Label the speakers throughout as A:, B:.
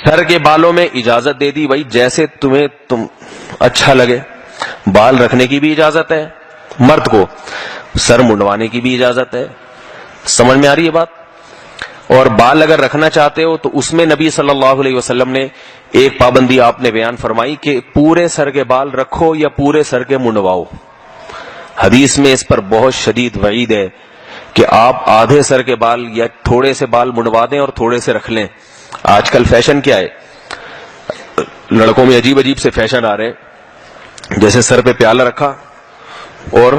A: سر کے بالوں میں اجازت دے دی بھائی جیسے تمہیں اچھا لگے. بال رکھنے کی بھی اجازت ہے مرد کو, سر منڈوانے کی بھی اجازت ہے. سمجھ میں آ رہی ہے بات؟ اور بال اگر رکھنا چاہتے ہو تو اس میں نبی صلی اللہ علیہ وسلم نے ایک پابندی آپ نے بیان فرمائی کہ پورے سر کے بال رکھو یا پورے سر کے منڈواؤ. حدیث میں اس پر بہت شدید وعید ہے کہ آپ آدھے سر کے بال یا تھوڑے سے بال منڈوا دیں اور تھوڑے سے رکھ لیں. آج کل فیشن کیا ہے, لڑکوں میں عجیب عجیب سے فیشن آ رہے ہیں, جیسے سر پہ پیالہ رکھا اور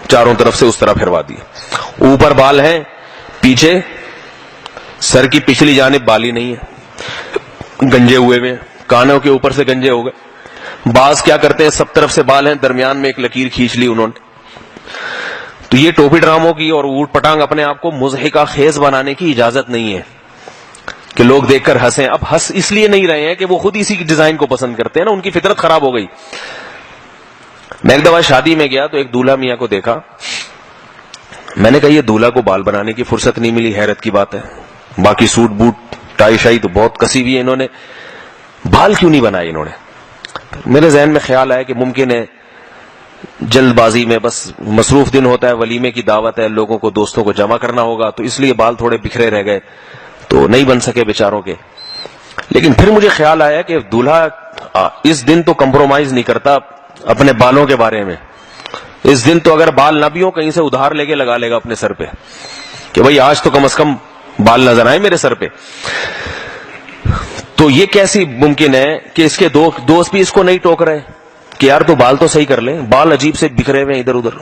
A: چاروں طرف سے اس طرح پھروا دیا, اوپر بال ہیں, پیچھے سر کی پچھلی جانب بال ہی نہیں ہے, گنجے ہوئے ہوئے, کانوں کے اوپر سے گنجے ہو گئے. بعض کیا کرتے ہیں سب طرف سے بال ہیں, درمیان میں ایک لکیر کھینچ لی انہوں نے. تو یہ ٹوپی ڈراموں کی اور اوٹ پٹانگ اپنے آپ کو مضحکہ خیز بنانے کی اجازت نہیں ہے کہ لوگ دیکھ کر ہنسیں. اب ہنس اس لیے نہیں رہے ہیں کہ وہ خود اسی کی ڈیزائن کو پسند کرتے ہیں نا, ان کی فطرت خراب ہو گئی. میں ایک دفعہ شادی میں گیا تو ایک دولہا میاں کو دیکھا, میں نے کہا یہ دولہا کو بال بنانے کی فرصت نہیں ملی, حیرت کی بات ہے. باقی سوٹ بوٹ ٹائی شائی تو بہت کسی بھی ہے, انہوں نے بال کیوں نہیں بنائے انہوں نے. میرے ذہن میں خیال آیا کہ ممکن ہے جلد بازی میں, بس مصروف دن ہوتا ہے, ولیمے کی دعوت ہے, لوگوں کو دوستوں کو جمع کرنا ہوگا, تو اس لیے بال تھوڑے بکھرے رہ گئے تو نہیں بن سکے بیچاروں کے. لیکن پھر مجھے خیال آیا کہ دولہا اس دن تو کمپرومائز نہیں کرتا اپنے بالوں کے بارے میں. اس دن تو اگر بال نہ بھی ہو کہیں سے ادھار لے کے لگا لے گا اپنے سر پہ کہ بھئی آج تو کم از کم بال نظر آئے میرے سر پہ. تو یہ کیسی ممکن ہے کہ اس کے دوست بھی اس کو نہیں ٹوک رہے کہ یار تو بال تو صحیح کر لیں, بال عجیب سے بکھرے ہوئے ادھر ادھر.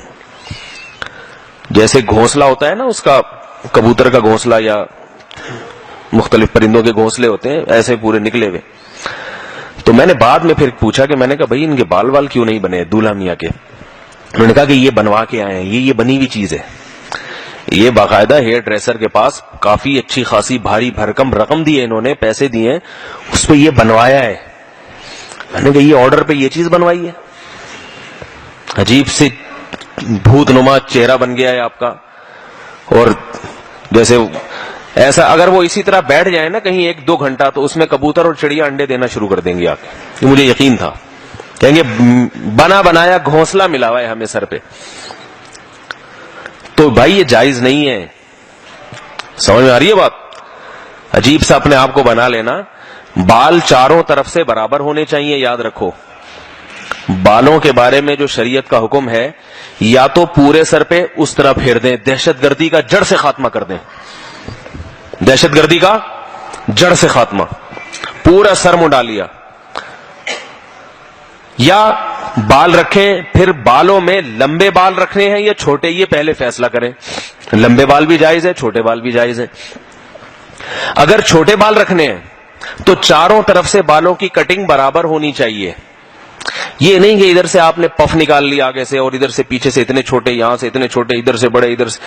A: جیسے گھونسلہ ہوتا ہے نا اس کا, کبوتر کا گھونسلہ یا مختلف پرندوں کے گھونسلے ہوتے ہیں, ایسے پورے نکلے ہوئے. تو میں نے بعد میں پھر پوچھا کہ میں نے کہا بھائی ان کے بال وال کیوں نہیں بنے دولہا میاں کے. انہوں نے کہا کہ یہ بنوا کے آئے ہیں, یہ بنی ہوئی چیز ہے, یہ باقاعدہ ہیئر ڈریسر کے پاس کافی اچھی خاصی بھاری بھرکم رقم دی ہے, انہوں نے پیسے دیے ہیں, اس پہ یہ بنوایا ہے. میں نے کہا یہ آرڈر پہ یہ چیز بنوائی ہے, عجیب سے بھوت نما چہرہ بن گیا ہے آپ کا. اور جیسے ایسا اگر وہ اسی طرح بیٹھ جائے نا کہیں 1-2 گھنٹہ تو اس میں کبوتر اور چڑیا انڈے دینا شروع کر دیں گے آپ. یہ مجھے یقین تھا, کہیں گے بنا بنایا گھونسلہ ملا ہوا ہے ہمیں سر پہ. تو بھائی یہ جائز نہیں ہے. سمجھ میں آ رہی ہے بات؟ عجیب سا اپنے آپ کو بنا لینا. بال چاروں طرف سے برابر ہونے چاہیے, یاد رکھو. بالوں کے بارے میں جو شریعت کا حکم ہے, یا تو پورے سر پہ اس طرح پھیر دیں, دہشت گردی کا جڑ سے خاتمہ کر دیں, دہشت گردی کا جڑ سے خاتمہ, پورا سر منڈا لیا. یا بال رکھیں, پھر بالوں میں لمبے بال رکھنے ہیں یا چھوٹے, یہ پہلے فیصلہ کریں. لمبے بال بھی جائز ہے, چھوٹے بال بھی جائز ہے. اگر چھوٹے بال رکھنے ہیں تو چاروں طرف سے بالوں کی کٹنگ برابر ہونی چاہیے. یہ نہیں کہ ادھر سے آپ نے پف نکال لی آگے سے اور ادھر سے پیچھے سے اتنے چھوٹے, یہاں سے اتنے چھوٹے, ادھر سے بڑے, ادھر سے.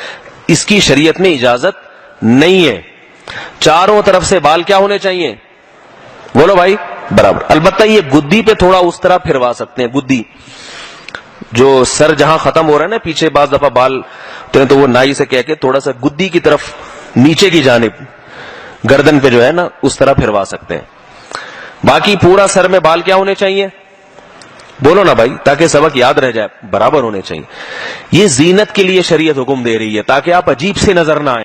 A: اس کی شریعت میں اجازت نہیں ہے. چاروں طرف سے بال کیا ہونے چاہیے, بولو بھائی, برابر. البتہ یہ گدی پہ تھوڑا اس طرح پھروا سکتے ہیں, گدی جو سر جہاں ختم ہو رہا ہے نا پیچھے بعض دفعہ بال تو وہ نائی سے کہہ کے تھوڑا سا گدی کی طرف نیچے کی جانب گردن پہ جو ہے نا اس طرح پھروا سکتے ہیں. باقی پورا سر میں بال کیا ہونے چاہیے, بولو نا بھائی, تاکہ سبق یاد رہ جائے, برابر ہونے چاہیے. یہ زینت کے لیے شریعت حکم دے رہی ہے تاکہ آپ عجیب سے نظر نہ آئیں.